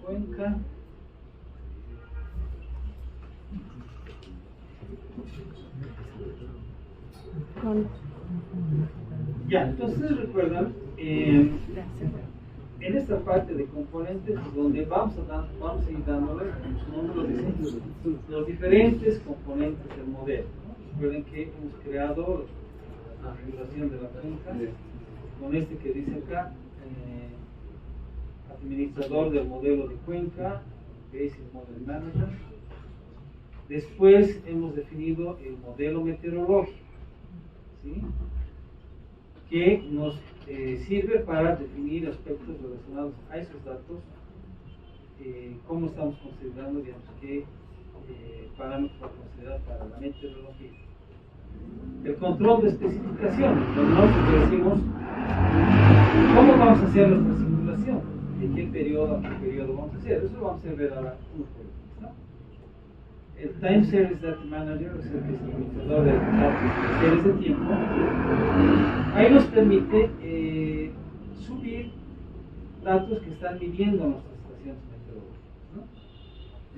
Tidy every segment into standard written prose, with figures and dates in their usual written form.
cuenca. Ya, entonces ustedes recuerdan, en esta parte de componentes donde vamos a ir dándole los diferentes componentes del modelo, ¿no? Recuerden que hemos creado la configuración de la cuenca con este que dice acá, administrador del modelo de cuenca, Basic Model Manager. Después hemos definido el modelo meteorológico, ¿sí? Que nos sirve para definir aspectos relacionados a esos datos, cómo estamos considerando, digamos, qué parámetros para considerar para la meteorología. El control de especificaciones, donde nosotros decimos cómo vamos a hacer nuestra simulación, de qué periodo a qué periodo vamos a hacer. Eso lo vamos a ver ahora uno por uno, ¿no? El Time Series Data Manager, es el administrador de datos de series de tiempo. Ahí nos permite subir datos que están midiendo nuestras estaciones meteorológicas, ¿no?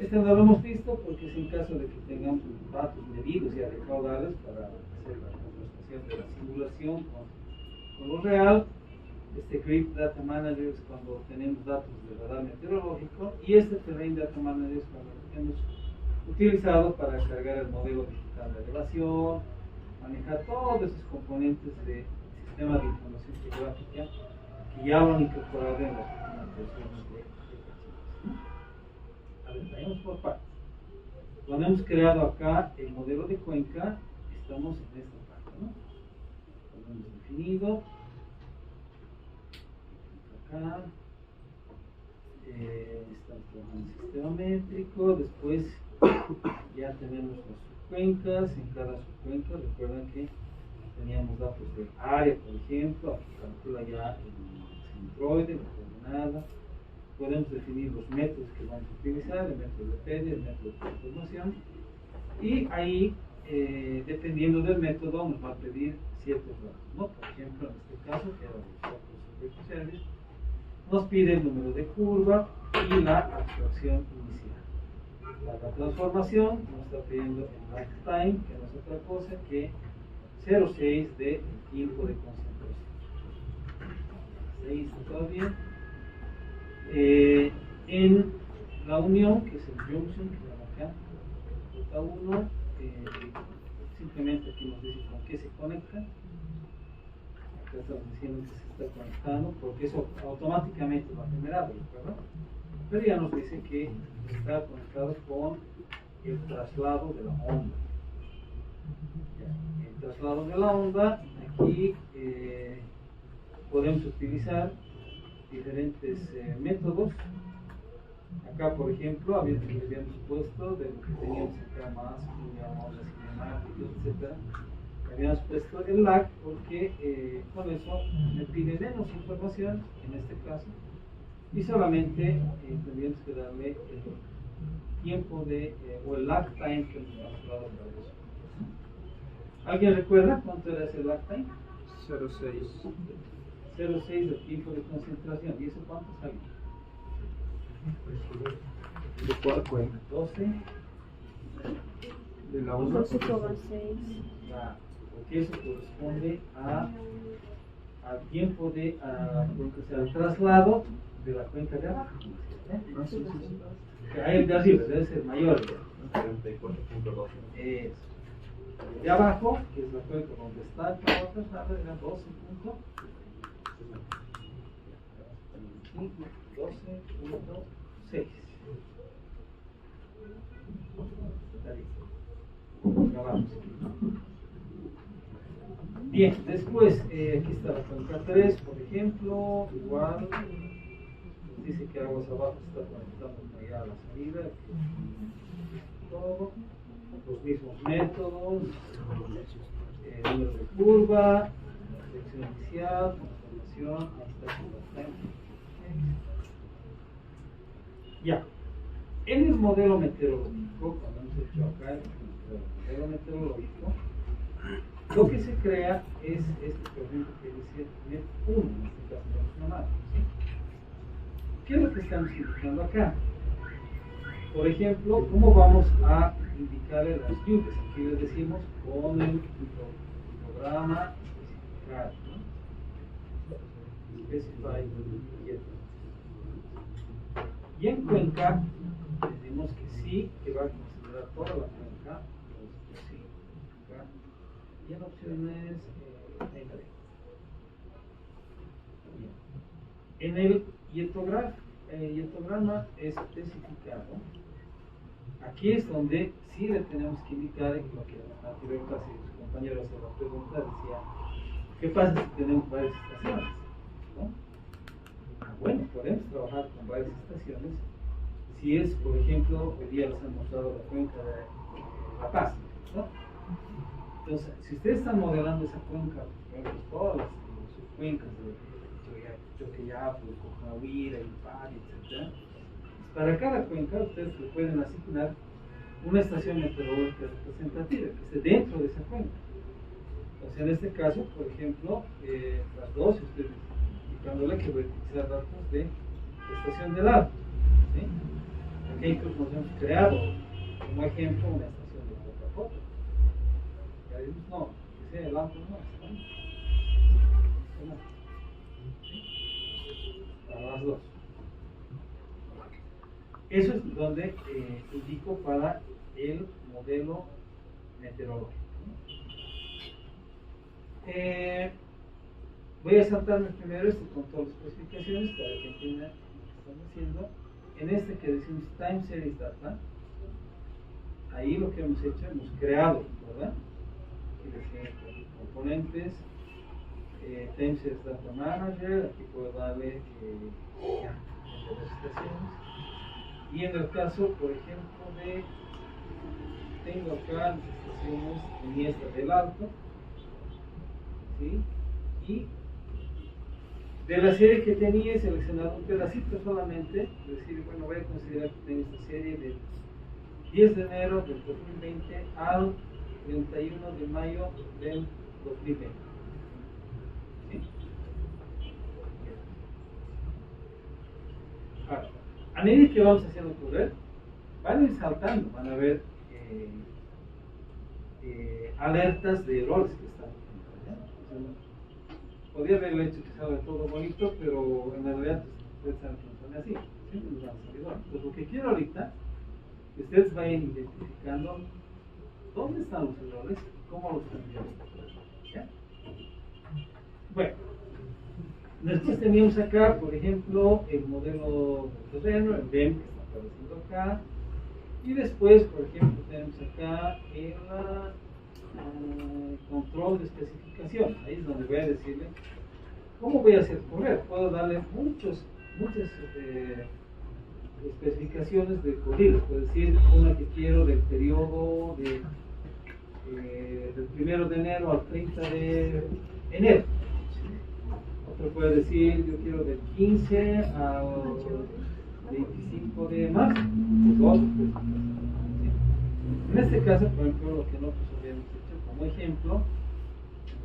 Este no lo hemos visto porque es en caso de que tengamos datos medidos y adecuados para hacer la contrastación de la simulación con lo real. Este Grid Data Manager es cuando tenemos datos de radar meteorológico, y este Terrain Data Manager es cuando hemos utilizado para cargar el modelo digital de elevación, manejar todos esos componentes del sistema de información geográfica que ya lo han incorporado en las últimas versiones de ecuaciones. A ver, vayamos por partes. Cuando hemos creado acá el modelo de cuenca, estamos en esta parte, ¿no? Lo hemos definido. Acá estamos trabajando en sistema métrico. Después ya tenemos las subcuencas. En cada subcuenca recuerdan que teníamos datos de área, por ejemplo. Aquí calcula ya el centroide, la coordenada. Podemos definir los métodos que vamos a utilizar, el método de PED, el método de transformación, y ahí dependiendo del método nos va a pedir ciertos datos, ¿no? Por ejemplo, en este caso, que era el Focus Service, nos pide el número de curva y la abstracción inicial. Para la transformación nos está pidiendo el lag time, que no es otra cosa que 0,6 de tiempo de concentración. 6 está todo bien. En la unión, que es el junction, que llama acá, J1, simplemente aquí nos dice con qué se conecta. Acá estamos diciendo que se está conectando, porque eso automáticamente va a generar, ¿verdad? Pero ya nos dice que está conectado con el traslado de la onda. Ya, el traslado de la onda, aquí podemos utilizar diferentes métodos. Acá, por ejemplo, habíamos puesto de lo que teníamos acá más, ondas cinemáticas, etc. Habíamos puesto el lag porque con eso me pide menos información en este caso, y solamente tendríamos que darle el tiempo de o el lag time que nos ha dado para eso. ¿Alguien recuerda cuánto era ese lag time? 0,6 del tiempo de concentración. ¿Y eso cuánto salió? ¿De cuál cuenta? 12 de la 1. 12,6. Porque eso corresponde al tiempo de al traslado de la cuenca de abajo. Que ahí el de arriba debe ser mayor. 34.12. De abajo, que es la cuenca donde está el traslado, era 12.6. Bien, después aquí está la cuenca 3, por ejemplo, igual nos dice que aguas abajo se está conectando allá a la salida, que todo, los mismos métodos, número de curva, selección inicial, transformación, hasta ya. En el modelo meteorológico, cuando hemos hecho acá el modelo meteorológico, lo que se crea es este, por ejemplo, que dice NET 1, en este caso vamos a llamarlo, ¿sí? ¿Qué es lo que estamos indicando acá? Por ejemplo, ¿cómo vamos a indicarle las lluvias? Aquí les decimos con el programa especificar, ¿no? Specify get. Y en Cuenca decimos que sí, que va a considerar toda la cuenca, pues, sí, acá. Y en opciones, entre. En el hietograma especificado, aquí es donde sí le tenemos que indicar, en lo que en la anterior clase su compañero hace la pregunta, decía, ¿qué pasa si tenemos varias estaciones? ¿No? Bueno, podemos trabajar con varias estaciones. Si es, por ejemplo, hoy día les han mostrado la cuenca de La Paz, ¿no? Entonces, si ustedes están modelando esa cuenca, por ejemplo, todas las subcuencas de Choqueyapo, Cojahuira, Impari, etc., para cada cuenca ustedes le pueden asignar una estación meteorológica representativa que esté dentro de esa cuenca. Entonces, en este caso, por ejemplo, las dos, ustedes indicándole que voy a utilizar datos de estación del Alto, ¿sí? Aquí incluso nos hemos creado como ejemplo una estación de Cotacoto. Ya decimos, no, que sea el Alto no, ¿sí? Para las dos. Eso es donde indico para el modelo meteorológico. Voy a saltarme primero con todas las especificaciones para que entiendan lo que estamos haciendo. En este que decimos Time Series Data, ahí lo que hemos hecho, hemos creado, ¿verdad? Aquí decía componentes, Time Series Data Manager, aquí puedo darle las estaciones. Y en el caso, por ejemplo, tengo acá las estaciones en esta del Alto, ¿sí? Y de la serie que tenía he seleccionado un pedacito solamente, es decir, bueno, voy a considerar que tengo esta serie del 10 de enero del 2020 al 31 de mayo del 2020. ¿Sí? Ahora, a medida que vamos haciendo correr, van a ir saltando, van a ver alertas de errores que están. Podría haberlo hecho que salga todo bonito, pero en realidad ustedes saben que no son así, siempre nos van a salir mal. Entonces, lo que quiero ahorita, que ustedes vayan identificando dónde están los errores y cómo los cambiamos. ¿Ya? Bueno, después teníamos acá, por ejemplo, el modelo del terreno, el BEM que está apareciendo acá, y después, por ejemplo, tenemos acá el control de especificación. Ahí es donde voy a decirle cómo voy a hacer correr. Puedo darle muchas especificaciones de corrido. Puedo decir una que quiero del periodo del 1 de enero al 30 de enero. Otro puede decir yo quiero del 15 al 25 de marzo. En este caso, por ejemplo, lo que nosotros habíamos hecho como ejemplo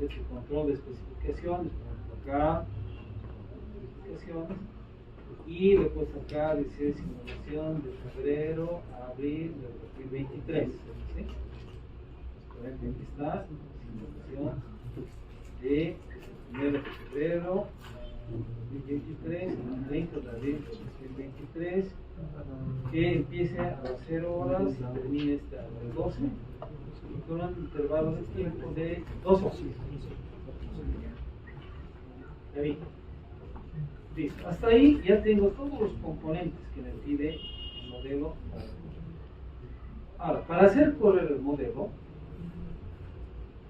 es el control de especificaciones, por ejemplo acá, especificaciones, y después acá dice simulación de febrero a abril del 2023. ¿Sí? Por ejemplo, aquí está simulación de 1 de febrero 2023 al 30 de abril de 2023, que empiece a las 0 horas y termine a las 12, y con un intervalo de tiempo de 2 horas. Listo. Hasta ahí ya tengo todos los componentes que me pide el modelo. Ahora, para hacer correr el modelo,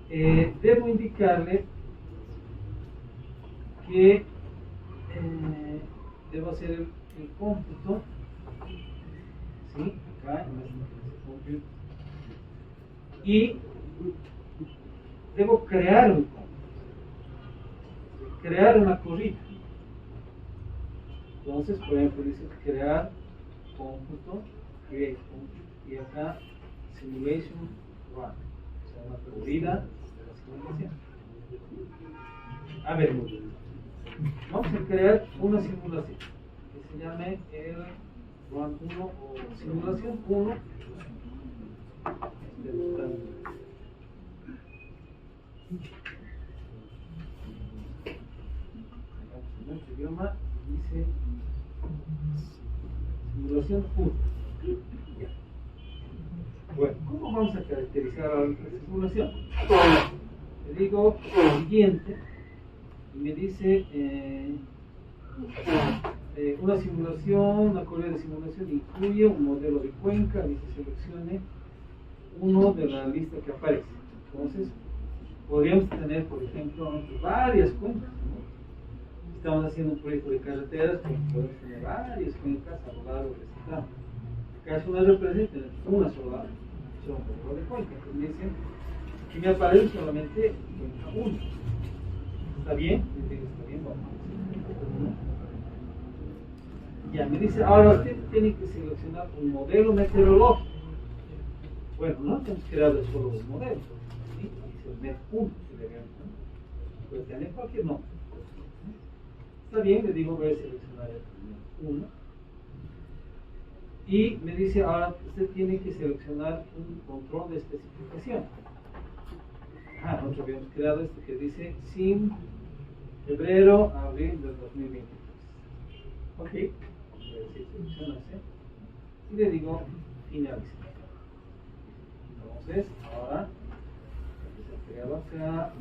debo indicarle que debo hacer el cómputo, ¿sí? Acá en este cómputo, y debo crear un cómputo, crear una corrida. Entonces, por ejemplo, dice crear cómputo, create cómputo, y acá simulation run, o sea, una corrida de la simulación. A ver, vamos a crear una simulación. se llame el Run 1 o simulación 1. En nuestro idioma dice simulación 1. Bueno, ¿cómo vamos a caracterizar a la simulación? Le digo lo siguiente y me dice una simulación, una correa de simulación incluye un modelo de cuenca y se seleccione uno de la lista que aparece. Entonces, podríamos tener, por ejemplo, varias cuencas, ¿no? Estamos haciendo un proyecto de carreteras, pues podemos tener varias cuencas a lo largo de este tramo. Acá es una representa una sola modelo de cuenca. Entonces me dicen que me aparece solamente cuenca 1. ¿Está bien? Les digo, está bien, vamos. Ya, me dice, ahora usted tiene que seleccionar un modelo meteorológico. Bueno, no hemos creado solo un modelo, ¿sí? Dice el MET 1, se le llama, ¿no? Puede tener cualquier nombre. Está bien, le digo, voy a seleccionar el MET 1. Y me dice, ahora usted tiene que seleccionar un control de especificación. Nosotros habíamos creado este que dice SIM febrero, abril del 2023. Ok. Y le digo finalizar. Entonces, ahora se ha creado acá.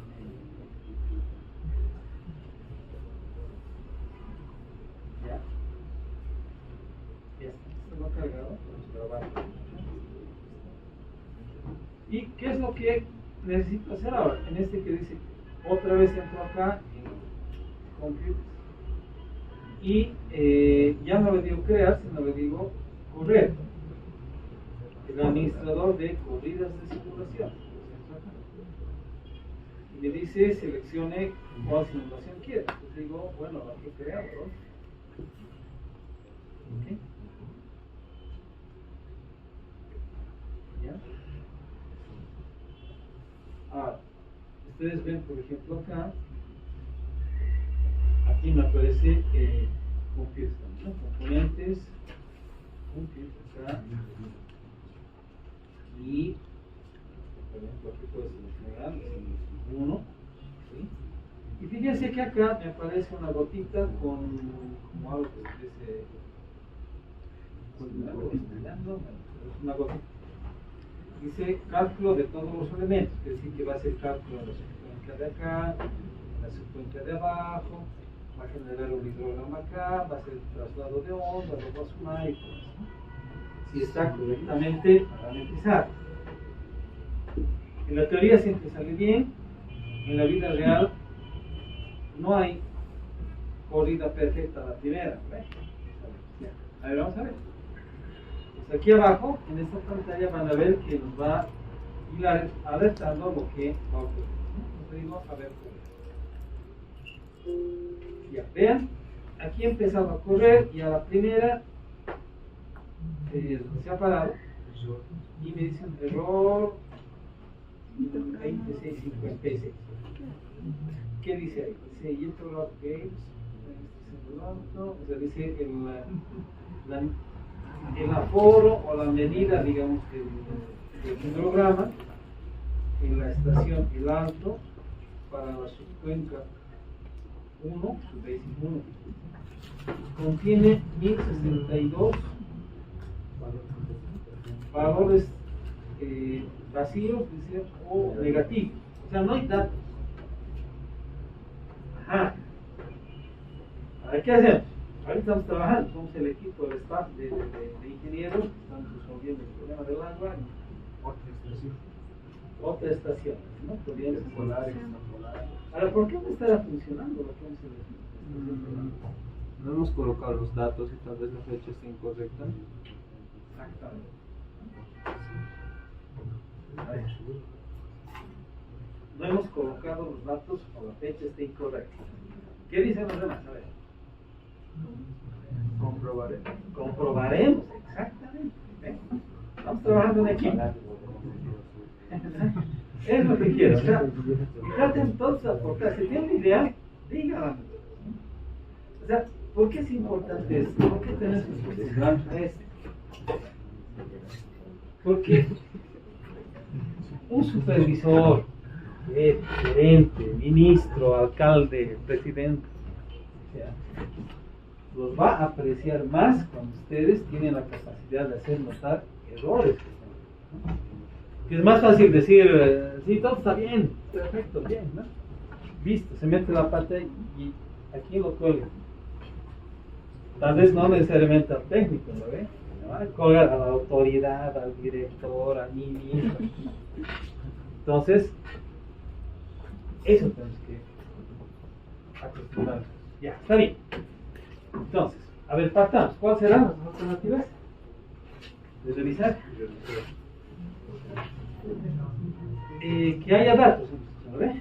Ya. Ya está. Esto lo ha cargado. Vamos a grabar. ¿Y qué es lo que necesito hacer ahora? En este que dice, otra vez entro acá en Compute. Y ya no le digo crear, sino le digo correr. El administrador de corridas de simulación. Y me dice seleccione cuál simulación quiere. Entonces digo, bueno, la que he creado, ¿no? ¿Okay? ¿Ya? Ahora, ustedes ven, por ejemplo, acá. Aquí me aparece Compute, ¿no? Componentes, Compute acá. Y, por ejemplo, aquí puedo seleccionar uno. ¿Sí? Y fíjense que acá me aparece una gotita con como algo que dice una gotita. Dice cálculo de todos los elementos, es decir, que va a ser cálculo de la subcuenca de acá, la subcuenca de abajo, va a generar un hidrograma acá, va a ser el traslado de onda, lo va a sumar y todo eso. Si está correctamente parametrizado. En la teoría siempre sale bien, en la vida real no hay corrida perfecta a la primera. A ver, vamos a ver. Pues aquí abajo, en esta pantalla, van a ver que nos va a ir alertando lo que va a ocurrir. Entonces digo, a ver, ya, vean, aquí he empezado a correr y a la primera se ha parado y me dicen error 2656. ¿Qué dice ahí? Dice Yellow Games, o sea, dice el aforo o la medida, digamos, del hidrograma en la estación El Alto para la subcuenca 1, subbasic 1. Contiene 1062 valores vacíos, dice, o negativos. O sea, no hay datos. Ajá. ¿Qué hacemos? Ahorita estamos trabajando, somos el equipo del staff de ingenieros que están resolviendo el problema del agua. Otra estación, ¿no? Podríamos polares, extrapolares. Ahora, ¿por qué no estará funcionando lo que hemos hecho? No hemos colocado los datos y tal vez la fecha esté incorrecta. Exactamente. No hemos colocado los datos o la fecha está incorrecta. ¿Qué dicen los demás? A ver. Comprobaremos, exactamente. ¿Eh? Estamos trabajando en equipo. Es lo que quiero. O sea, y traten todos a aportar. Si tienen una idea, díganla. O sea, ¿Por qué es importante esto? ¿Por qué tenemos que considerar esto? Porque un supervisor, gerente, ministro, alcalde, presidente, o sea, los va a apreciar más cuando ustedes tienen la capacidad de hacer notar errores. Que es más fácil decir, sí, todo está bien, perfecto, bien, ¿no? Visto, se mete la pata y aquí lo cuelga. Tal vez no necesariamente al técnico, ¿no ve? Va a colgar a la autoridad, al director, a mí mismo. Entonces, eso tenemos que acostumbrarnos. Ya, está bien. Entonces, a ver, partamos. ¿Cuáles serán las alternativas? De revisar. Que haya datos, ¿no ve?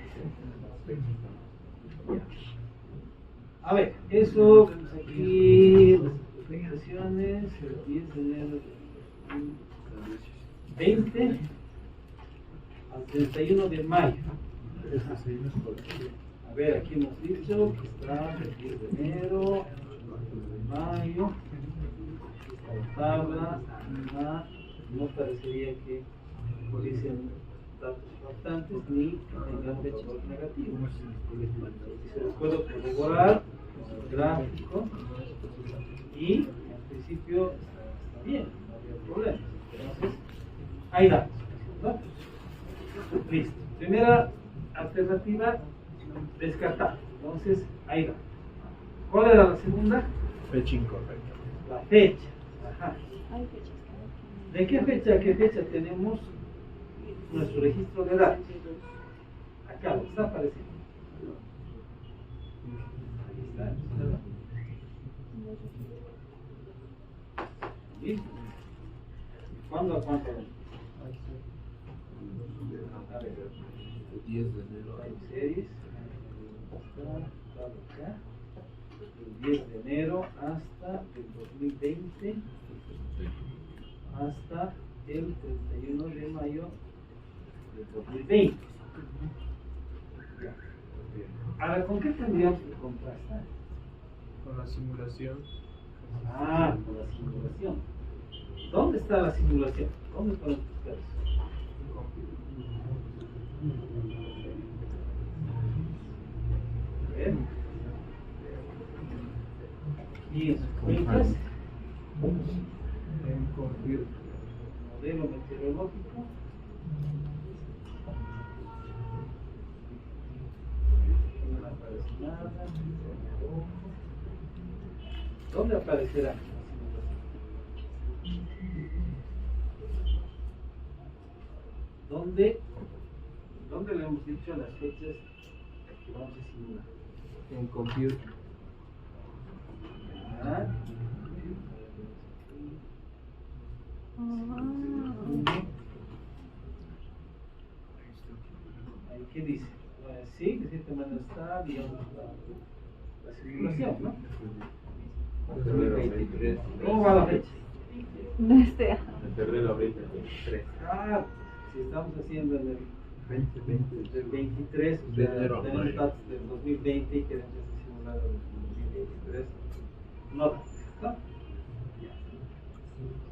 A ver, eso vemos aquí, las explicaciones, el 10 de enero de 20 al 31 de mayo. A ver, aquí hemos dicho que está el 10 de enero, de mayo, aquí está la tabla, no parecería que dicen datos faltantes ni tengan fechas negativas. Se los puedo corroborar con el gráfico y en principio está bien, no había problemas. Entonces, hay datos, ¿no? Listo. Primera alternativa, descartar. Entonces, hay datos. ¿Cuál era la segunda? Fecha incorrecta. La fecha. Ajá. ¿De qué fecha a qué fecha tenemos nuestro registro de datos? Acá lo está apareciendo. Ahí está. ¿Listo? ¿Cuándo a cuánto? A ver. El 10 de enero. Hay series. Está acá. El 10 de enero hasta el 2020. Hasta el 31 de mayo del 2020. Ahora, ¿con qué tendríamos que contrastar? Con la simulación. Con la simulación. ¿Dónde está la simulación? ¿Dónde podemos buscar eso? A ver. Aquí en sus cuentas. En Compute. Modelo meteorológico. No aparece nada. ¿Dónde aparecerá? ¿Dónde le hemos dicho las fechas que vamos a simular? En Compute. Ah. Ahí, ¿qué dice? Sí, de cierta manera está, digamos, la simulación, ¿no? 2023. ¿Cómo va la fecha? No sé. En febrero 2023. Ah, si estamos haciendo en el 23, o De sea, enero a tenemos mayo. datos del 2020 y queremos simular el 2023. No, ¿no?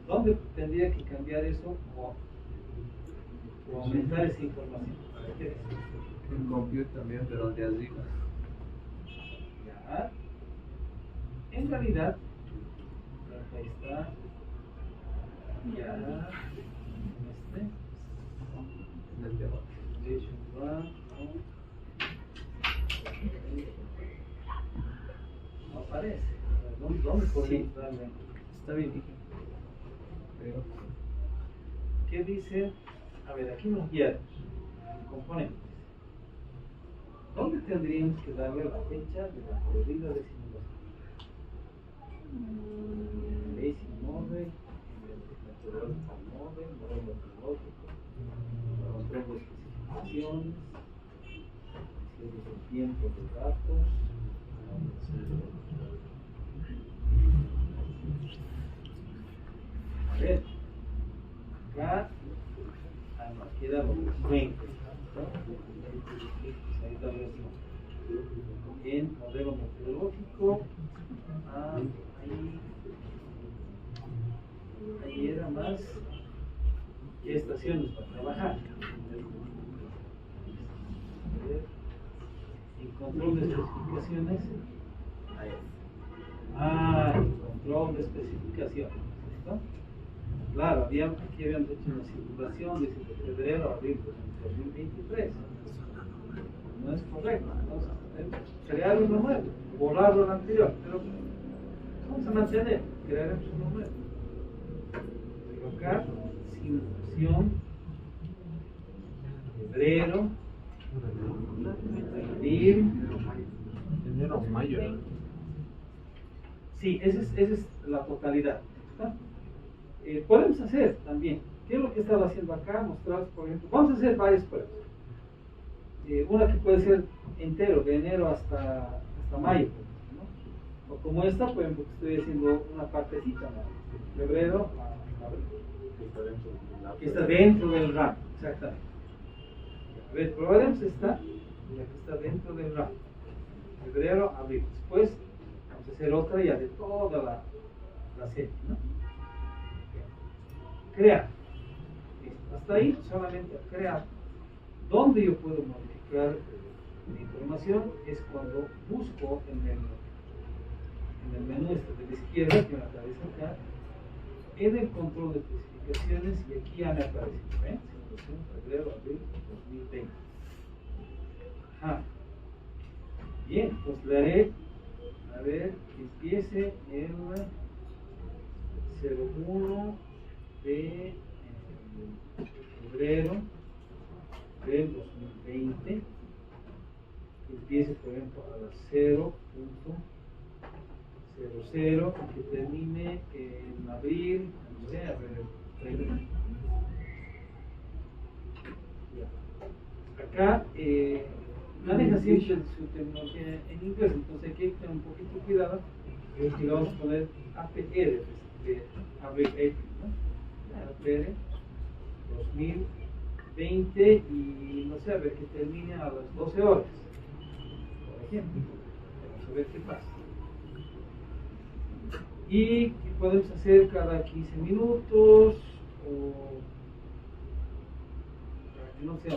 ¿Dónde tendría que cambiar eso o aumentar esa información? ¿Qué es? En Compute también, pero de arriba. Ya. En realidad, ahí está. Ya. En el de abajo. No aparece. ¿Dónde podemos darle? Está bien, dije. Pero. ¿Qué dice? A ver, aquí nos guiaron. Componentes. ¿Dónde tendríamos que darle la fecha de la corrida de simulación? Basic Mode, Methodological Mode, modelo metodológico, control de especificaciones, cierres de tiempo de datos. A ver, acá nos queda lo que cuenta. Ahí está el resto. En modelo metodológico estaciones va a trabajar. El control de especificaciones. El control de especificaciones. ¿Listo? Claro, aquí habíamos hecho una simulación de febrero a abril de 2023. No es correcto. Entonces, crear uno nuevo, borrar lo anterior, pero vamos a mantener, crearemos uno nuevo. Colocar simulación febrero, abril, Enero, mayo. sí, esa es la totalidad. ¿Está? Podemos hacer también, ¿qué es lo que estaba haciendo acá? Mostrar, por ejemplo, vamos a hacer varias pruebas. Una que puede ser entero, de enero hasta mayo, ¿no? O como esta, por ejemplo, que estoy haciendo una partecita, ¿no? Febrero a abril. Que está dentro del RAM, exactamente. A ver, probaremos esta, la que está dentro del RAM. Febrero, abril. Después vamos a hacer otra ya de toda la serie, ¿no? Crear. Listo. Hasta ahí solamente crear. Donde yo puedo modificar la información es cuando busco en el menú este de la izquierda, que me aparece acá, en el control de especificaciones, y aquí ya me aparece, ¿ven? Simulación febrero, abril 2020. Ajá. Bien, pues le haré, a ver, que empiece el 01 de febrero del 2020, que empiece, por ejemplo, a las 0.00 y que termine en abril, no sé, a ver, 30. Ya. Acá maneja siempre su tecnología en inglés, entonces aquí hay que tener un poquito de cuidado, y le vamos a poner APR de abril, ¿no? APR 2020 y no sé, a ver que termine a las 12 horas, por ejemplo. Vamos a ver qué pasa. Y que podemos hacer cada 15 minutos o para que no sea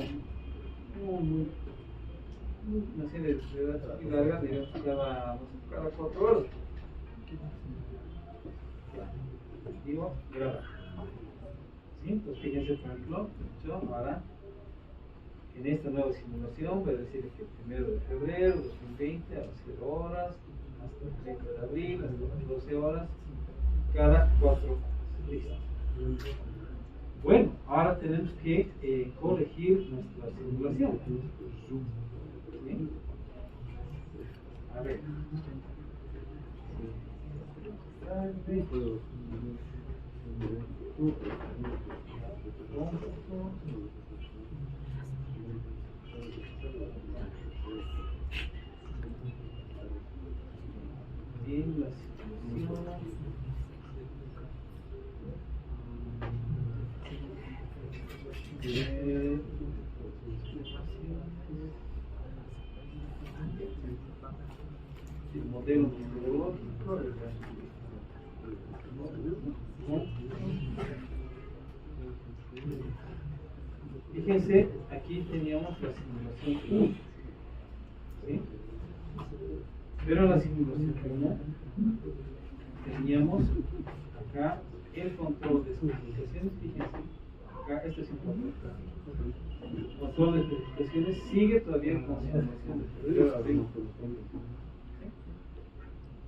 una serie de datos muy larga, digamos cada 4 horas. Digo, grabar. ¿Sí? Entonces fíjense, por ejemplo, yo ahora en esta nueva simulación voy a decir que el 1 de febrero de 2020 a las 0 horas, hasta el 30 de abril, hasta las 12 horas, cada 4 horas. Listo. Bueno, ahora tenemos que corregir nuestra simulación. ¿Sí? A ver. En la simulación el modelo metodológico, fíjense, aquí teníamos la simulación 1, ¿sí? Pero en la simulación 1 teníamos acá el control de especificaciones, fíjense, acá este es importante. El control de especificaciones sigue todavía con simulación de febrero a abril.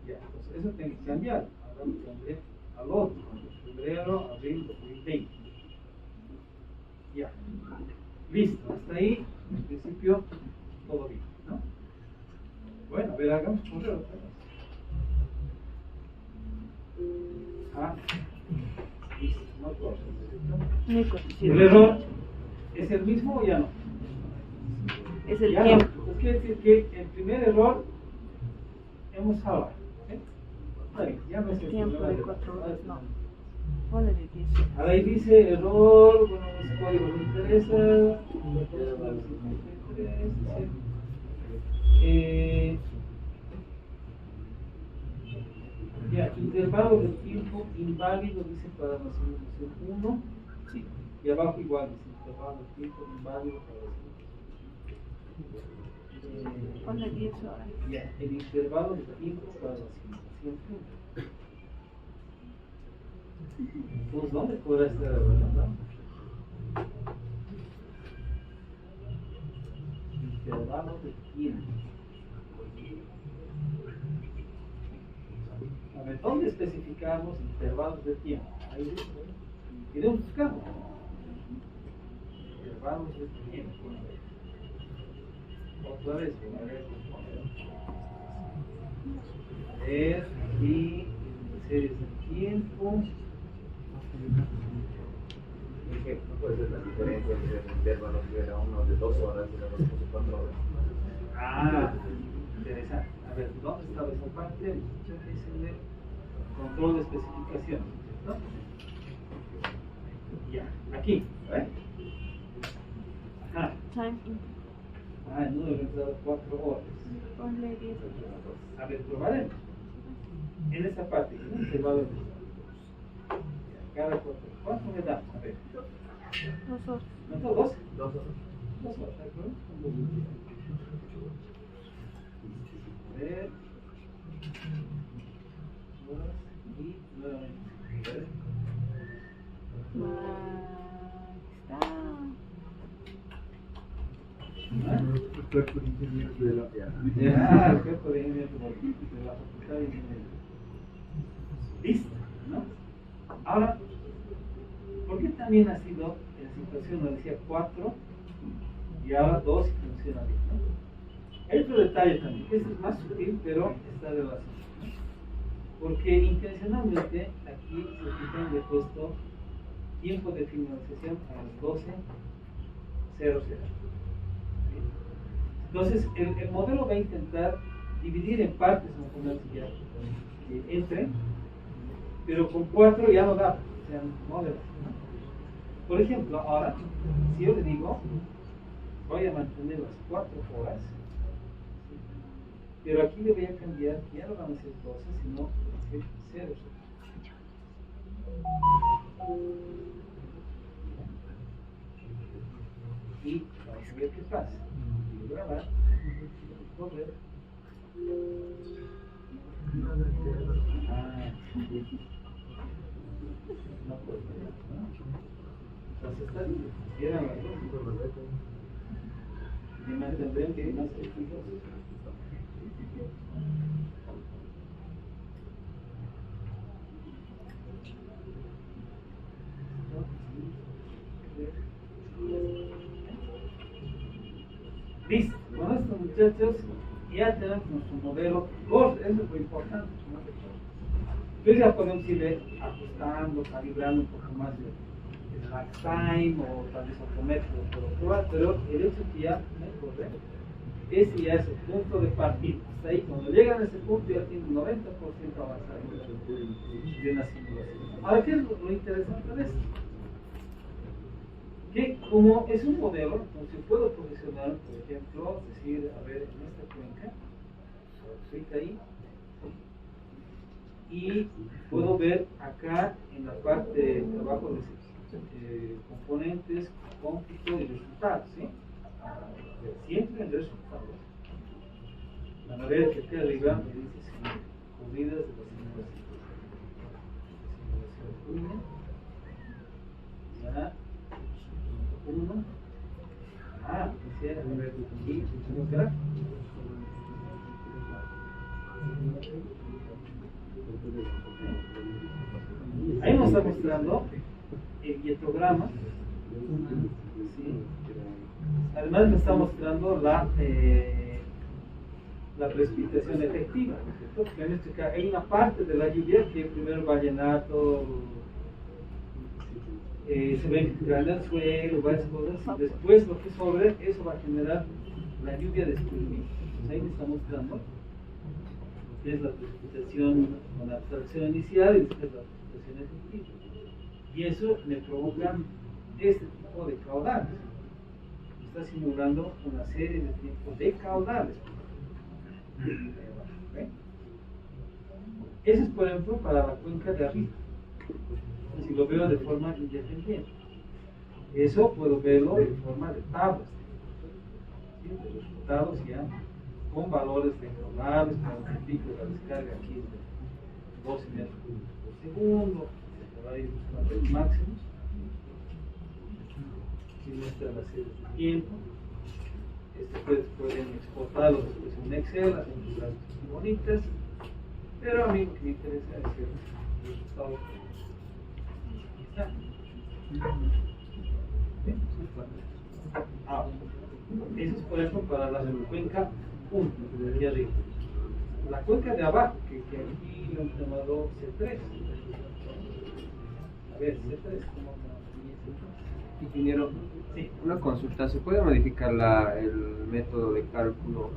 Ya, pues eso tiene que cambiar. Ahora lo cambié al otro, febrero, abril 2020. Ya, listo, hasta ahí, en principio, todo bien, ¿no? Bueno, a ver, hagamos correo otra vez. Listo, no corre. ¿El error es el mismo o ya no? Es el ya tiempo. No. Pues quiere decir que el primer error hemos salvado. Está bien, ya no es el Tiempo problema de 4 horas, no. Ponle de 10. Ahora ahí dice error, bueno, ese código no me interesa. Ya, intervalo de tiempo inválido, dice para la simulación 1. Sí, Y abajo igual, dice intervalo de tiempo inválido para los Ponle 10 horas. ya, el intervalo de tiempo para la simulación. Pues, ¿dónde podrá estar hablando? Intervalo de tiempo. A ver, ¿dónde especificamos intervalos de tiempo? Ahí dice, iremos buscando. Intervalos de tiempo. Otra vez, a ver aquí, series de tiempo. No puede ser la diferencia entre el intervalo que era uno de 2 horas y el otro de 4 horas. Ah, interesante. A ver, ¿dónde estaba esa parte? Yo dice de control de especificaciones, ¿no? Ya, aquí, ¿eh? Ajá. Time input. Ah, el número de entrada 4 horas. Ponle 10 horas. A ver, probaremos. En esta parte, ¿no? Intervalo de cada 4 horas. ¿Cuánto me da? A ver. 2 horas. ¿No son 2? 2 horas. 2 horas, ¿de acuerdo? A ver. Horas y nuevamente. A ver. Está. El cuerpo de ingenieros de la Ya, el cuerpo de ingeniería de la Facultad de Ingeniería. Listo, ¿no? Ahora, ¿por qué también ha sido en la situación donde decía 4 y ahora 2 y funciona bien, ¿no? Hay otro detalle también, que este es más sutil, pero está relacionado, ¿no? Porque intencionalmente aquí se fijan de puesto tiempo de finalización a las 12:00. Entonces, el modelo va a intentar dividir en partes más o menos ya entre, pero con 4 ya no da, o sea, no le da, ¿no? Por ejemplo, ahora, si yo le digo, voy a mantener las 4 horas, ¿sí? Pero aquí le voy a cambiar, ya no van a ser 12, sino van a ser 0. Y vamos a ver qué pasa. Quiero grabar, correr. Ah, no puedo, ¿no? Entonces está bien. Eran las 2. Y mantendrán que más que fijos. Listo, con estos muchachos ya tenemos nuestro modelo Gord, eso es lo importante, ¿no? Entonces ya podemos ir ajustando, calibrando un poco más el lag time o tal vez otro método por probar, pero el hecho que ya me corre, ese ya es el punto de partida. Hasta ahí, cuando llegan a ese punto ya tienen un 90% avanzado de una simulación. Ahora, ¿qué es lo interesante de esto? Que como es un modelo, entonces puedo profesional, por ejemplo, decir, a ver, en esta cuenca, clic ahí, y puedo ver acá en la parte de abajo de componentes, cómputo y resultados, ¿sí? Siempre en resultados. Van a ver que acá arriba me dice corridas de la simulación. Simulación 1, ya. 1. Ah, quisiera ver aquí los gráficos. Ahí nos está mostrando el diagrama. ¿Sí? Además me está mostrando la precipitación efectiva. Porque en este caso hay una parte de la lluvia que primero va a llenar todo. Se va a infiltrar en el suelo, varias cosas, y después lo que sobre, eso va a generar la lluvia de escurrimiento. Entonces ahí me está mostrando que es la precipitación con la abstracción inicial y después la precipitación efectiva. Y eso me provoca este tipo de caudales. Me está simulando una serie de tipos de caudales. ¿Okay? Eso es, por ejemplo, para la cuenca de arriba. Si lo veo de forma independiente. Eso puedo verlo en forma de tablas, ¿sí? De resultados ya con valores de caudales, cuando multiplico la descarga aquí de 12 metros cúbicos por segundo, por ahí buscando los máximos, y muestra las series de tiempo. Pueden exportarlo después en Excel, hacen gráficas muy bonitas, pero a mí lo que me interesa es el resultado. Eso es por ejemplo para la cuenca 1, ya digo. La cuenca de abajo, que aquí lo hemos llamado C3. A ver, C3, ¿cómo se Ingeniero, Sí. una consulta, ¿se puede modificar el método de cálculo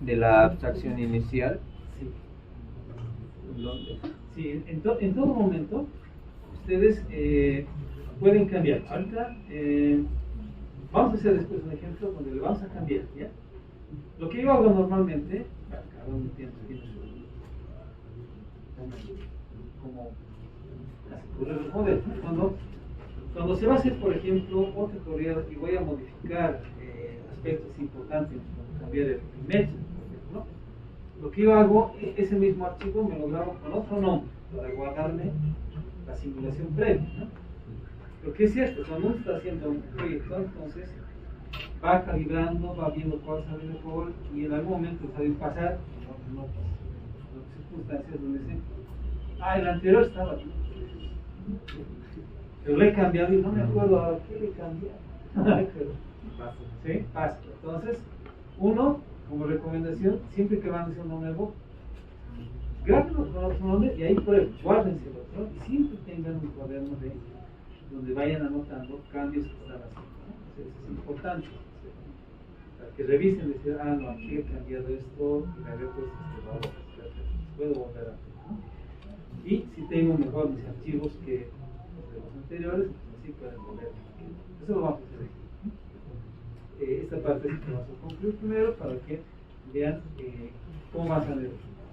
de la abstracción inicial? Sí. ¿Dónde? Sí, en todo momento ustedes pueden cambiar. Ahorita vamos a hacer después un ejemplo donde le vamos a cambiar, ¿ya? Lo que yo hago normalmente, cada uno tiene su como su modelo. Cuando se va a hacer, por ejemplo, otro tutorial y voy a modificar aspectos importantes, como cambiar el método, por ejemplo, ¿no? Lo que yo hago, ese mismo archivo me lo grabo con otro nombre para guardarme la simulación previa, ¿no? Lo que es cierto, cuando uno está haciendo un proyecto, entonces va calibrando, va viendo cuál sale mejor y en algún momento sabe pasar en otras circunstancias donde dice, el anterior estaba aquí, pero le he cambiado y no me acuerdo a qué le he cambiado. ¿Sí? Pasa. Entonces, uno, como recomendación, siempre que van a hacer uno nuevo, grábenlo con otro nombre y ahí prueben, guárdense el otro y siempre tengan un cuaderno donde vayan anotando cambios que están haciendo, ¿no? Eso es importante, para que revisen y decir, no, aquí he cambiado esto y me había puesto este valor, puedo volver a hacer, ¿no? Y si tengo mejor mis archivos que los de los anteriores, pues así pueden volver a hacer. Eso lo vamos a hacer aquí. Esta parte sí que vamos a concluir primero para que vean cómo va a salir el resultado.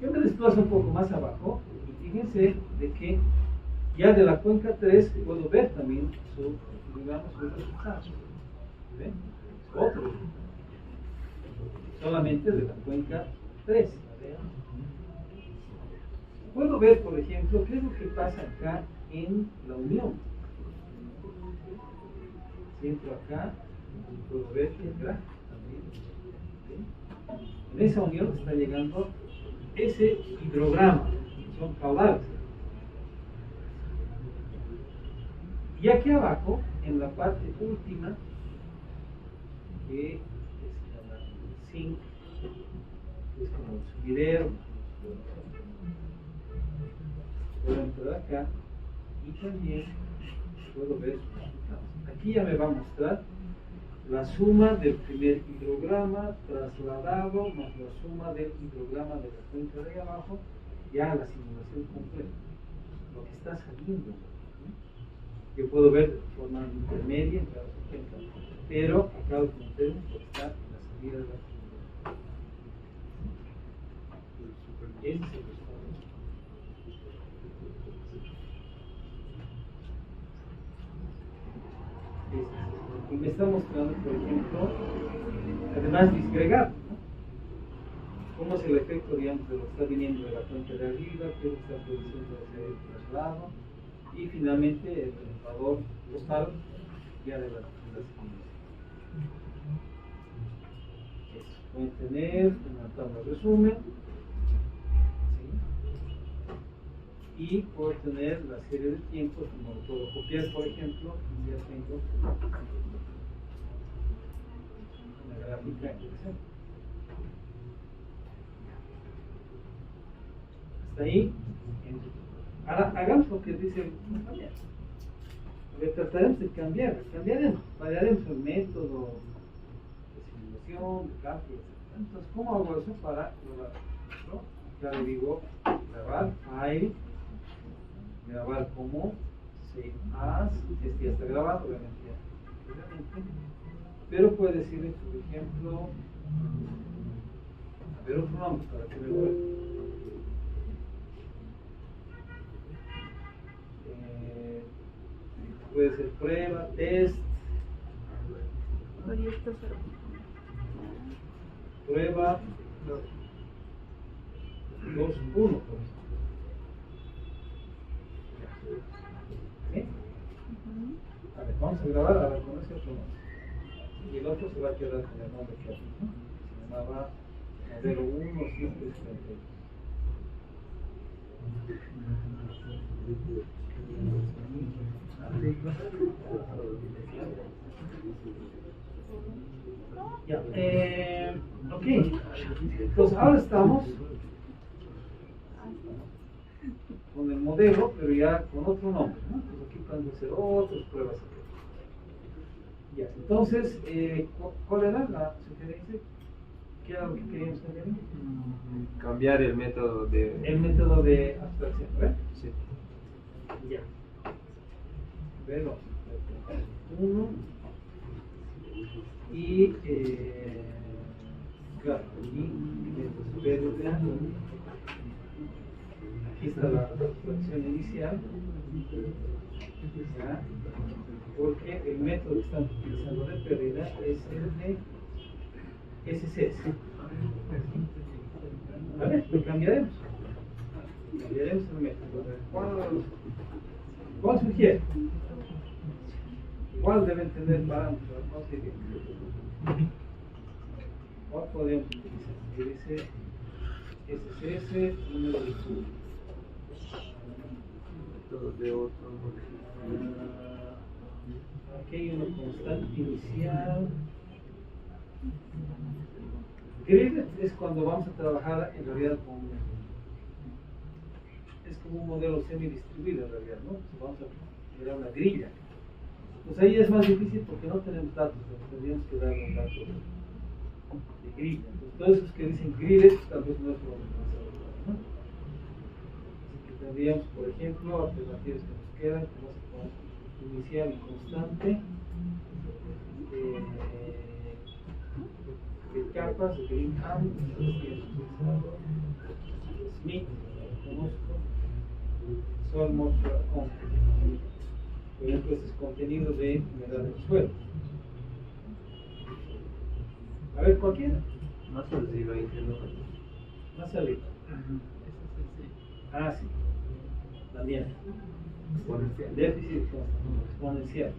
Yo me desplazo un poco más abajo y fíjense de que ya de la cuenca 3 puedo ver también su resultado. ¿Ven? Otro resultado. Solamente de la cuenca 3. Puedo ver, por ejemplo, qué es lo que pasa acá en la unión. Si entro acá, puedo ver que el gráfico también. ¿Sí? En esa unión está llegando ese hidrograma, son caudales. Y aquí abajo, en la parte última, que se llama zinc, que es como el subidero, puedo entrar acá y también puedo ver sus resultados. Aquí ya me va a mostrar la suma del primer hidrograma trasladado más la suma del hidrograma de la cuenca de ahí abajo, ya la simulación completa, lo que está saliendo. Yo puedo ver de forma intermedia en cada cuenca, pero acá lo que tenemos está en la salida de la simulación. Ese es el resultado. Y me está mostrando, por ejemplo, además disgregado, ¿no? Cómo es el efecto, digamos, de lo que está viniendo de la cuenca de arriba, qué es lo que está produciendo ese traslado, y finalmente el valor total ya de la simulación. Pueden tener una tabla de resumen, ¿sí? Y puedo tener la serie de tiempos, como lo puedo copiar, por ejemplo, y ya tengo una gráfica interesante. Hasta ahí. Ahora hagamos lo que dice el compañero. Trataremos de cambiaremos, variaremos el método de simulación, de cálculo, etc. Entonces, ¿cómo hago eso para grabarlo? Ya le digo, grabar, file, grabar como save as, este ya está grabado, obviamente ya. Pero puede decirle, por ejemplo, a ver otro nombre para que me lo puede ser prueba, test, Proyecto 0. prueba 2, 1. ¿Sí? A ver, vamos a grabar ahora con ese otro nombre. Y el otro se va a quedar con el nombre que ¿no? Se llamaba modelo 1, 5, 32. Ya, ok. Entonces ahora estamos con el modelo, pero ya con otro nombre, ¿no? Entonces aquí podemos hacer otras pruebas. Ya, entonces, ¿cuál era la sugerencia? ¿Qué era lo que queríamos cambiar? Cambiar el método de... El método de abstracción, ¿verdad? Sí. Ya. Velo. 1 y claro, aquí está la abstracción inicial, ¿ya? Porque el método que estamos utilizando de pérdida es el de SCS. ¿Vale? Lo cambiaremos. Cambiaremos el método. ¿Cuál sugiere? Igual deben tener parámetros, no sé bien. ¿Cuál podríamos utilizar? Que dice SCS, número de estudio. Método de otro... Aquí hay una constante inicial. Grid es cuando vamos a trabajar en realidad con... Es como un modelo semidistribuido en realidad, ¿no? Vamos a crear una grilla. Pues ahí es más difícil porque no tenemos datos, tendríamos que dar un dato de grilla. Entonces, todos esos que dicen grid tal vez no es lo que vamos a ver, ¿no? Así que tendríamos, por ejemplo, alternativas que nos quedan, que vamos a poner inicial y constante, de capas, de Greenham, Smith, conozco, Solmos, por ejemplo, este es contenido de humedad del suelo. A ver, cualquiera. Más arriba, entiendo. Más arriba. Ah, sí. También. Déficit exponencial.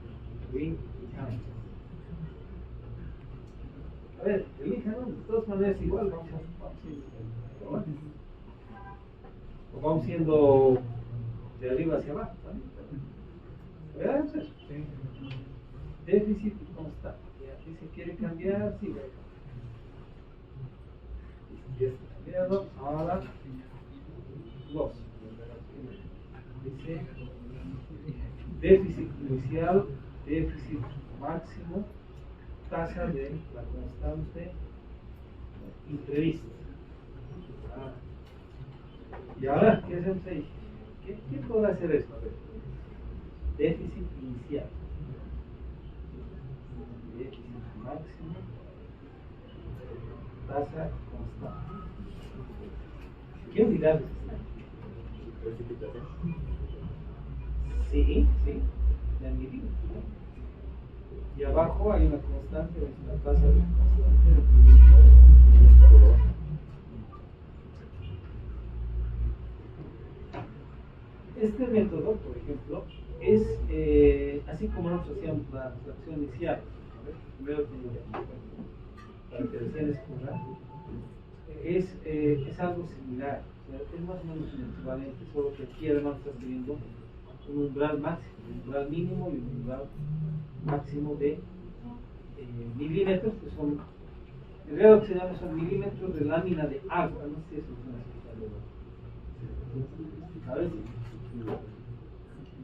A ver, elijan, ¿no? De todas maneras igual vamos o vamos siendo de arriba hacia abajo, ¿vale? ¿Verdad? Eso. Déficit constante. Aquí se quiere cambiar, sí, ya está cambiado. Ahora, los. Dice déficit inicial, déficit máximo, tasa de la constante imprevista. Y ahora, ¿qué hacemos ahí? ¿Qué puede hacer esto? A ver. Déficit inicial, déficit máximo, tasa constante. ¿Qué unidades están? Precipitación. Sí, la medimos, ¿no? Y abajo hay una constante, es la tasa de constante. Este método, por ejemplo, es así como nosotros hacíamos la abstracción inicial. Primero para que recién escolar, es algo similar, o sea, es más o menos un equivalente, solo que aquí además está teniendo un umbral máximo, un umbral mínimo y un umbral máximo de milímetros, que son, en realidad lo que se llama son milímetros de lámina de agua, no sé si eso es una, a ver si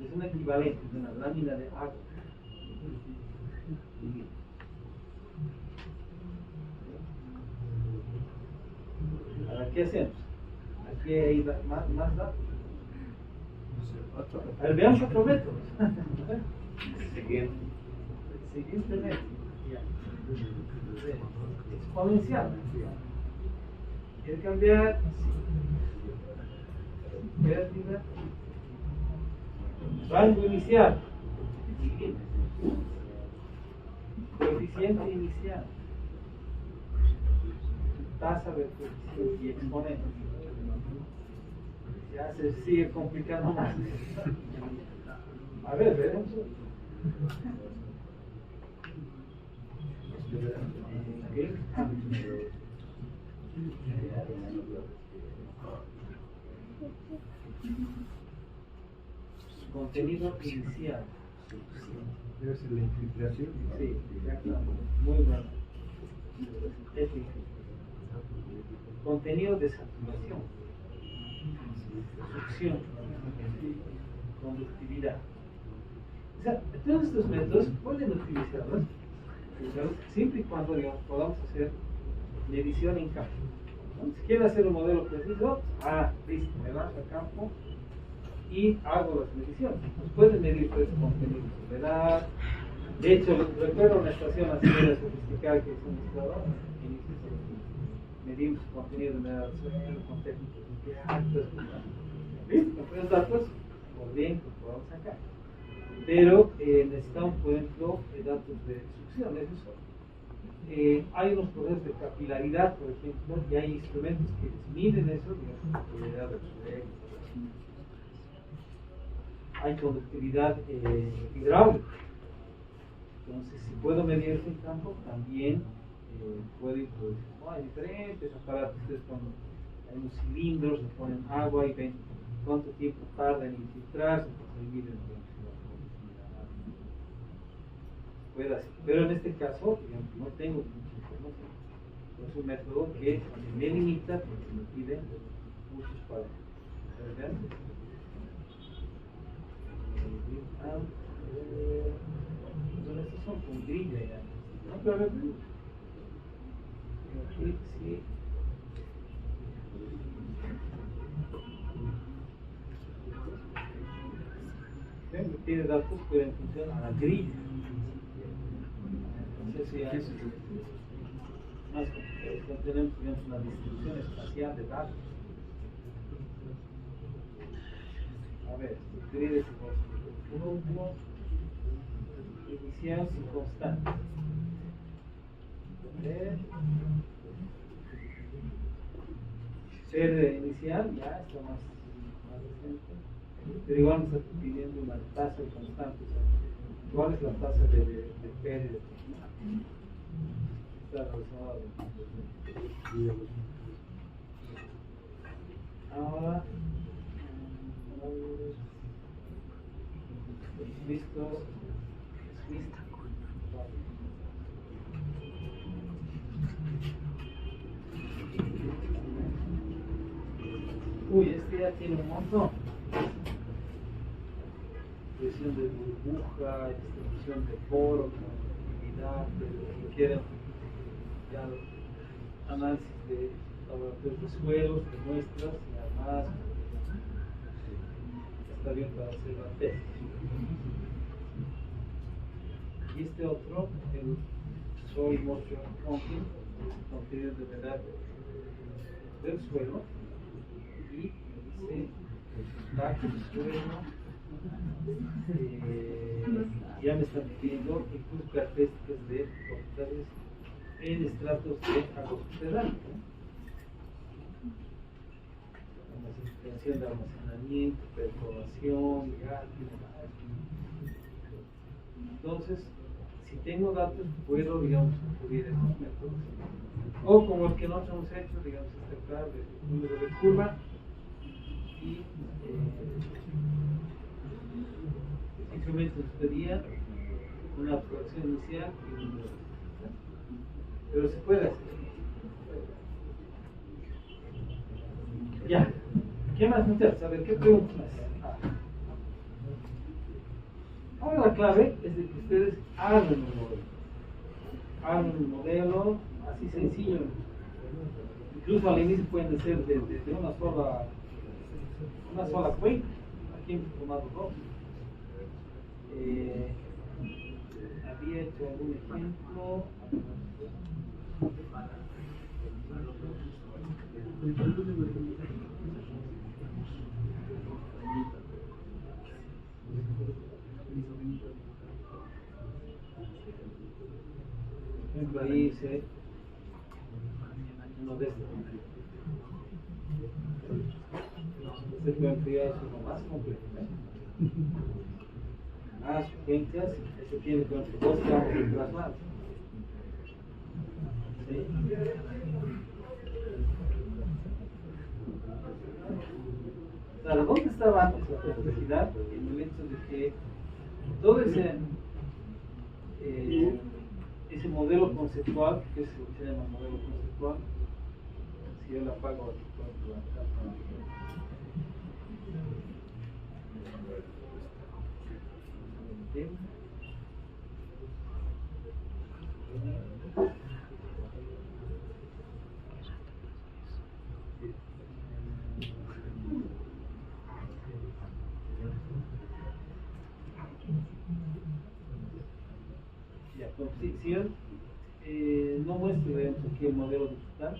es un equivalente de una lámina de agua. Ahora, ¿qué hacemos? Aquí hay más datos. A ver, veamos otro método. Siguiente método. Exponencial. ¿Quiere cambiar? Sí. Pérdida. Rango inicial. Muy bien. Coeficiente inicial. Tasa de coeficiente y exponente. Ya se sigue complicando más. A ver, veremos. Contenido inicial. Debe ser la infiltración. Sí, exactamente. Muy bueno. Es difícil. Contenido de saturación. Succión. Conductividad. O sea, todos estos métodos pueden utilizarlos siempre y cuando, digamos, podamos hacer medición en campo. ¿No? Si quiero hacer un modelo preciso, listo, me lanzo al campo y hago las mediciones. Pues pueden medir pues, contenido de humedad. De hecho, recuerdo una estación así de sofisticada que hicimos todo. Medimos contenido de humedad del suelo con técnicas de altas. ¿Listo? Con los datos, por bien, que podamos sacar. Pero necesitamos, por ejemplo, datos de succión, es eso. Hay unos procesos de capilaridad, por ejemplo, y hay instrumentos que miden eso, digamos, la capilaridad del suelo. Hay conductividad hidráulica. Entonces, si puedo medir ese campo, también puedo introducir. ¿No? Hay diferentes aparatos. Ustedes cuando hay unos cilindros, le ponen agua y ven cuánto tiempo tarda en infiltrarse, entonces miden puede hacer. Pero en este caso, digamos, no tengo mucha información. Es un método que me limita porque me pide muchos parámetros. Bueno, estos son con grilla ya. No, pero aquí sí. Me pide datos, pero en función a la grilla. Entonces, ya es más complejo. Tenemos, digamos, una distribución espacial de datos. A ver, grilla es grupo inicial sin constante. Ser inicial ya está más reciente. Pero igual nos está pidiendo una tasa constante. ¿Cuál es la tasa de pérdida? Está relacionada. Ahora, listos. Listo. Uy, este ya tiene un montón. Presión de burbuja, distribución de poro, conductividad, que quieren ya análisis de laboratorios de suelos, de muestras, y además está bien para hacer la tesis. Y este otro, el Soil Moisture Counting, contenido de humedad del suelo, y dice bajo el suelo. Ya me están pidiendo incluso características de porcentajes en estratos de agua subterránea, intención de almacenamiento, perforación, gas. Entonces, si tengo datos, puedo, digamos, acudir a estos métodos. O como el que nosotros hemos hecho, digamos, acercar el número de curva y simplemente nos pedía una abstracción inicial y un número. Pero se puede hacer. Ya. ¿Qué más muchachos? A ver, ¿qué preguntas más? Ahora la clave es de que ustedes hagan un modelo. Hagan un modelo así sencillo. Incluso al inicio pueden ser de una sola cuenca. Aquí hemos tomado dos. Había hecho algún ejemplo. imagínense uno de estos. Este plan ya es uno más complejo. Más frecuencias, este tiene 22 gramos de plasma. ¿Sí? Claro, ¿dónde estaba antes la complejidad? En el hecho de que todo ese modelo conceptual, que es lo que se llama modelo conceptual, si yo la apago aquí, puedo levantar para ¿sí? Ya, pues, si yo no muestro digamos, aquí el modelo digital,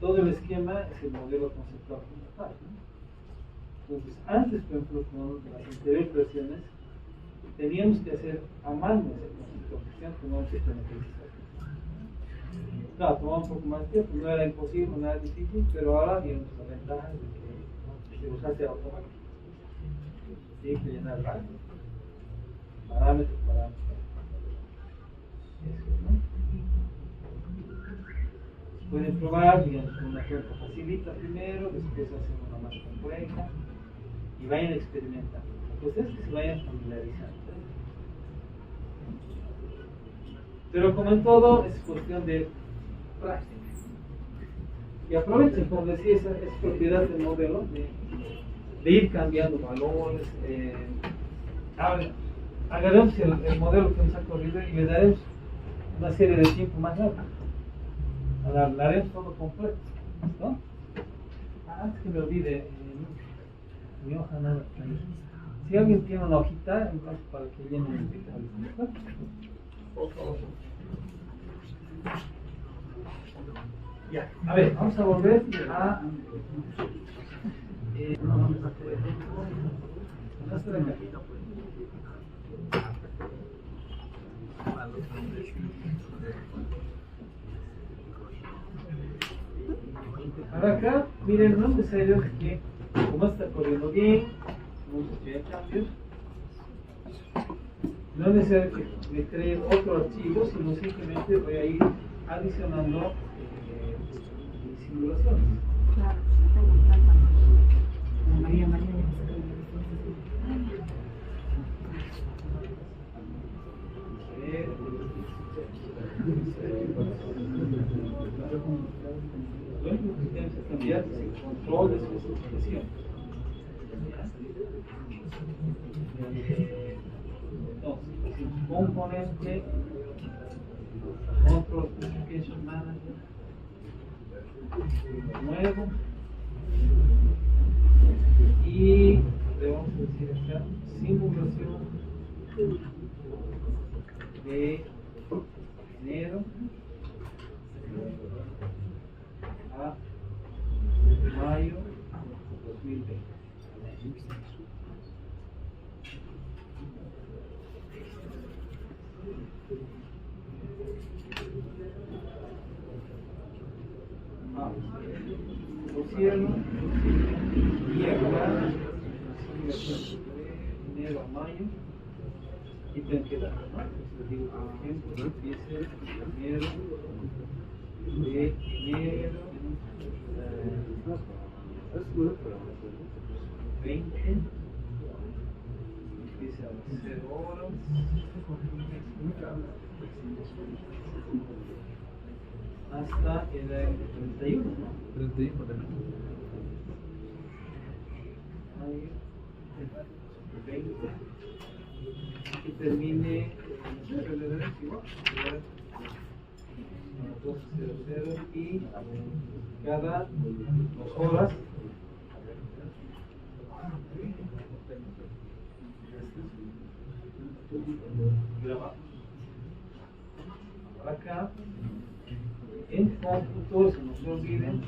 todo el esquema es el modelo conceptual como tal, ¿no? Entonces, antes, por ejemplo, con las anteriores versiones, teníamos que hacer a mano esa construcción que no se implementar. Claro, tomaba un poco más de tiempo, no era imposible, no era difícil, pero ahora tenemos la ventaja de que se usase automático. Tiene que llenar parámetros. Eso, ¿no? Pueden probar, digamos, con una cuenta facilita primero, después hacen una más compleja y vayan experimentando. La cuestión es que se vayan familiarizando. Pero como en todo, es cuestión de práctica. Y aprovechen, como decía, esa propiedad del modelo de ir cambiando valores. Ahora, agarremos el modelo que nos ha corrido y le daremos una serie de tiempo más largo. Ahora, lo haremos todo completo, ¿no? Antes que me olvide, mi hoja nada. Si alguien tiene una hojita, entonces para que llene el detalle, ¿no? Por favor. Ya, a ver, vamos a volver a. Ahora acá, miren, no es necesario que, como está corriendo bien, no se crean cambios, no es necesario que me creen otro archivo, sino simplemente voy a ir adicionando simulaciones. Claro, tengo tantas. María, Lo único que tienes que cambiar es el control de su expresión. Entonces, componente, control specification manager, nuevo, y le vamos a decir acá simulación de enero a mayo 2020. Lo cierro y acá de enero a mayo y tengo que dar, ¿no? Les digo, por ejemplo, empiece enero de enero 20, empieza a las 0 horas hasta el 31, ¿no? 31 de mayo 20 y termine en febrero igual, 12:00 y cada 2 horas grabamos. Ahora acá en cómputo, si no se olviden,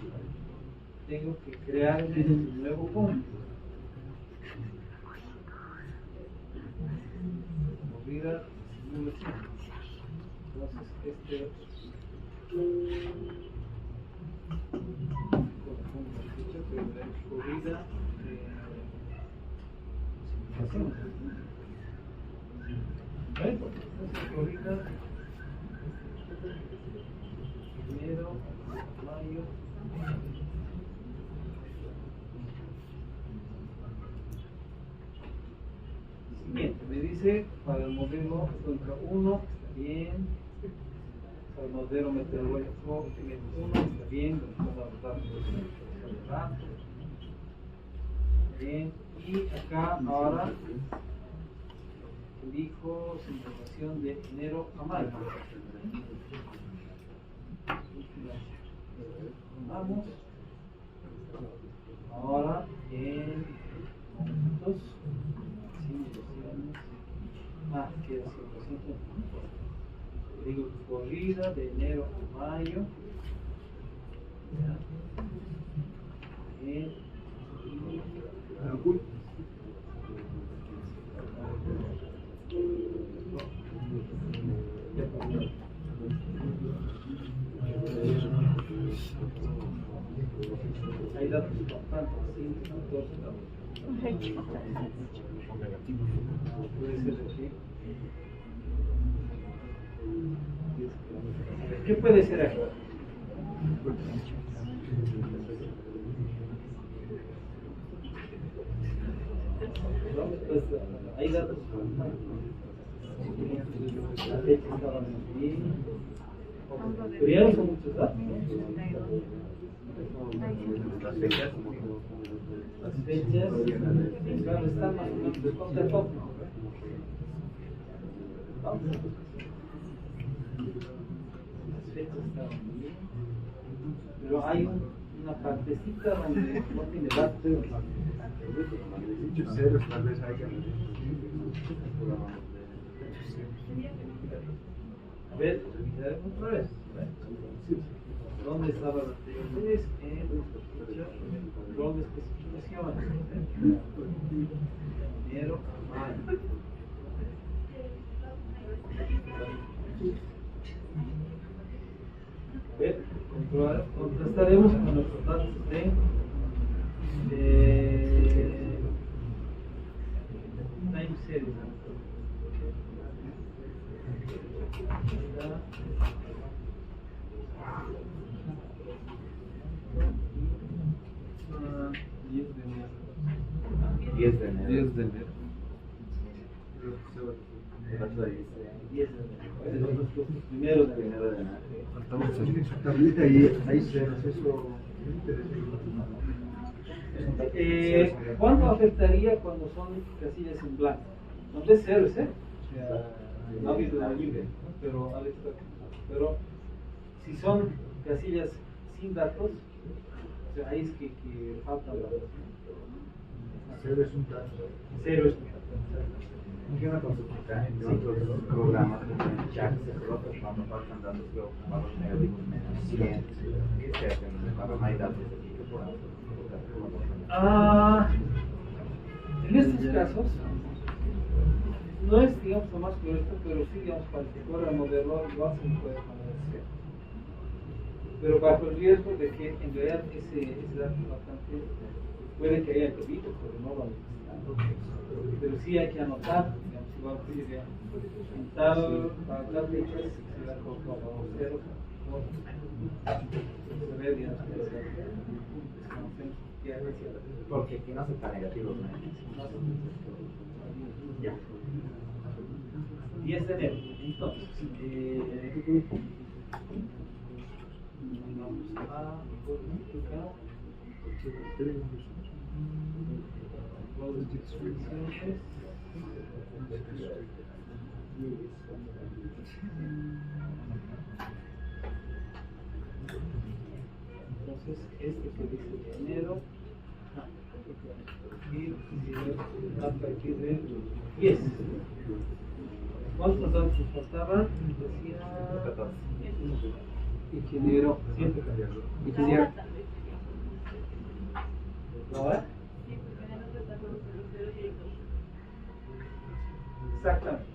tengo que crear un nuevo cómputo. Movida simulación. Entonces Corrida corrida enero, mayo. Siguiente, me dice para el modelo cuenca 1, está bien. Para el modelo meteorológico 1, está bien. Vamos a anotar los datos. Bien, y acá ahora elijo simulación de enero a mayo. Vamos. Ahora en momentos, simulaciones. Queda 100%. Digo corrida de enero a mayo. Bien. Hay datos importantes, 14 datos. Puede ser así. ¿Qué puede ser aquí? Pues, hay datos. La fecha estaba bien. Pero ya no son muchos datos. Las fechas, claro, están más o menos de poco a poco. Vamos. Las fechas estaban bien. Pero hay una partecita donde no tiene datos. Muchos ceros tal vez haya. A ver, miraremos otra vez. ¿Dónde estaba la anterior vez? En rol de especificaciones. Enero a mayo. A ver, contrastaremos con nuestros datos de time series. Ah, 10 de enero. 10 de enero. 10 de enero. 10 de enero. Los primeros de enero. Faltamos esa tablita y hay ceros, eso. ¿Cuánto afectaría cuando son casillas en blanco? No es cero, ¿eh? O sea, no ha habido la lluvia, ¿no? Pero si son casillas sin datos, o sea, ahí es que faltan datos. Cero es un dato. Cero es un dato. Funciona con su en otros programas como en chat, otros cuando faltan datos, luego valores negativos menos 100. ¿Qué se hace? Cuando no hay datos aquí, ¿qué podemos En estos casos, no es, digamos, lo más correcto, pero sí, digamos, para que corra el modelo, igual se puede poner cero. Pero bajo el riesgo de que en realidad ese dato bastante puede que haya llovido, pero no lo necesitamos. Pero sí hay que anotar, digamos, igual que diría, en para tal fecha se da como cero, se ve, digamos, que desconocemos qué hay hacia la. Porque aquí no acepta negativos, ¿no? Ya. 10 de enero. Entonces, vamos a codificar los descripciones. Entonces, este que dice de enero, a partir de 10. ¿Cuántos datos nos faltaban? Decía 14. Ingeniero. 7. Ingeniero. ¿Ahora? Exactamente.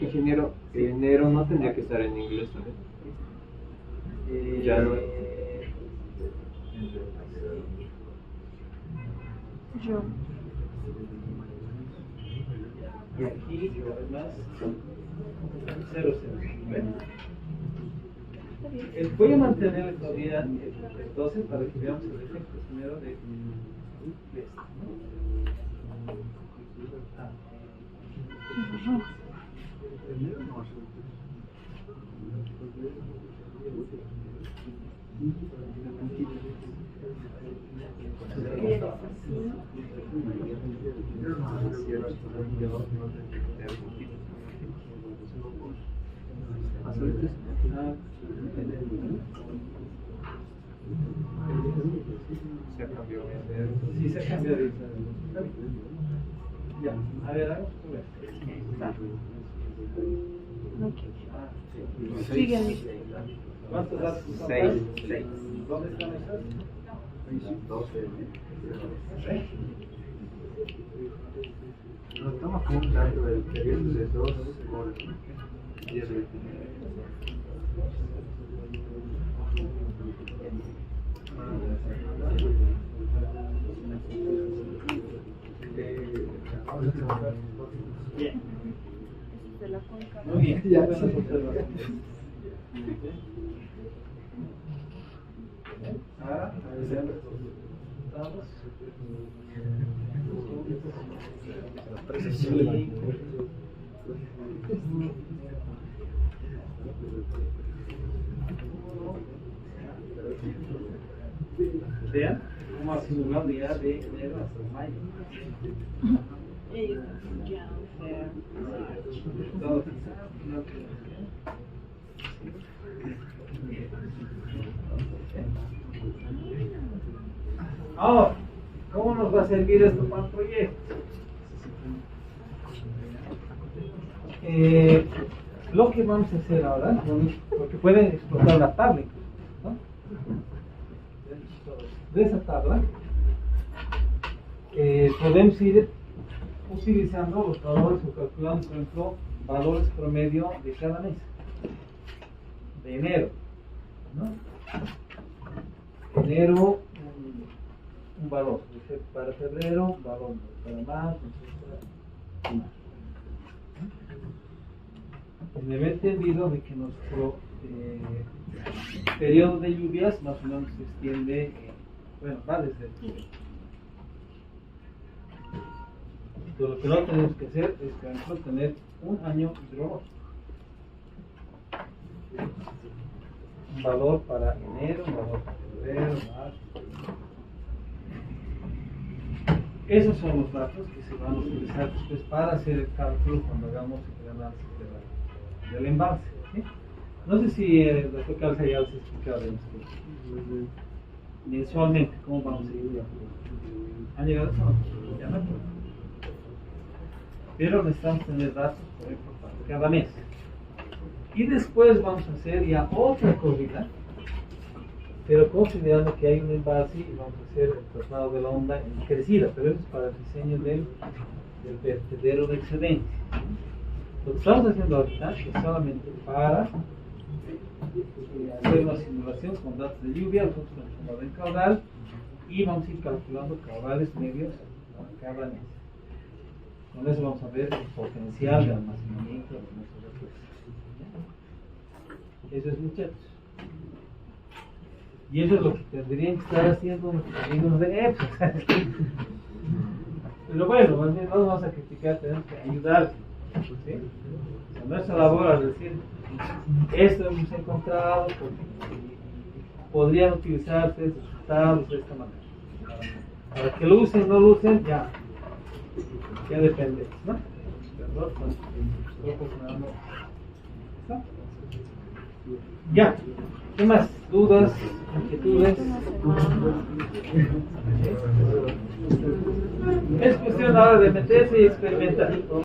Ingeniero, enero no tendría que estar en inglés, ¿sabes? Ya no. Yo. Y aquí, además, 0, 0. ¿Ven? Voy a mantener todavía el 12 para que veamos el efecto primero de esto, ¿no? Se cambió. Sí, se cambia de ya, a ver, hagamos tú ves. Sígueme. ¿Cuántos datos? 6. ¿Dónde están esas? 12. Nos estamos contando el periodo de 2 horas. 10 de Bien. De la cuenca. Muy bien. Ya. Buenas observaciones. Ahora, analizando estos resultados. Vean cómo ha simulado ya de enero hasta mayo. Ya, o sea, Resultado final. Ahora, ¿cómo nos va a servir esto para el proyecto? Lo que vamos a hacer ahora, porque pueden explotar la tabla, ¿no? De esa tabla podemos ir utilizando los valores o calculando, por ejemplo, valores promedio de cada mes de enero, ¿no? Enero, un valor, para febrero, valor, para marzo, etc. Me he entendido de que nuestro periodo de lluvias más o menos se extiende, bueno, va desde pero lo que no tenemos que hacer es, por ejemplo, tener un año hidrológico. Un valor para enero, un valor para febrero, marzo. Esos son los datos que se van a utilizar después para hacer el cálculo cuando hagamos el análisis del embalse. ¿Sí? No sé si el doctor Calza ya les explicaba esto. Mensualmente, ¿cómo vamos a ir? ¿Han llegado a eso? Ya no. Pero necesitamos tener datos, por ejemplo, para cada mes. Y después vamos a hacer ya otra corrida, pero considerando que hay un embalse y vamos a hacer el traslado de la onda en crecida, pero eso es para el diseño del vertedero de excedente. Lo que estamos haciendo ahorita es solamente para hacer una simulación con datos de lluvia, nosotros vamos a el caudal y vamos a ir calculando caudales medios para cada mes. Con eso vamos a ver el potencial de almacenamiento de nuestros recursos. Eso es, muchachos. Y eso es lo que tendrían que estar haciendo nuestros amigos de EPSA. Pero bueno, más bien no nos vamos a criticar, tenemos que ayudar. ¿Sí? O sea, nuestra labor es decir, esto hemos encontrado, porque podrían utilizarse estos resultados de esta manera. Para que lo usen o no lo usen, ya depende, ¿no? ¿Está? Ya, ¿qué más? ¿Dudas? ¿Inquietudes? Es cuestión ahora de meterse y experimentar.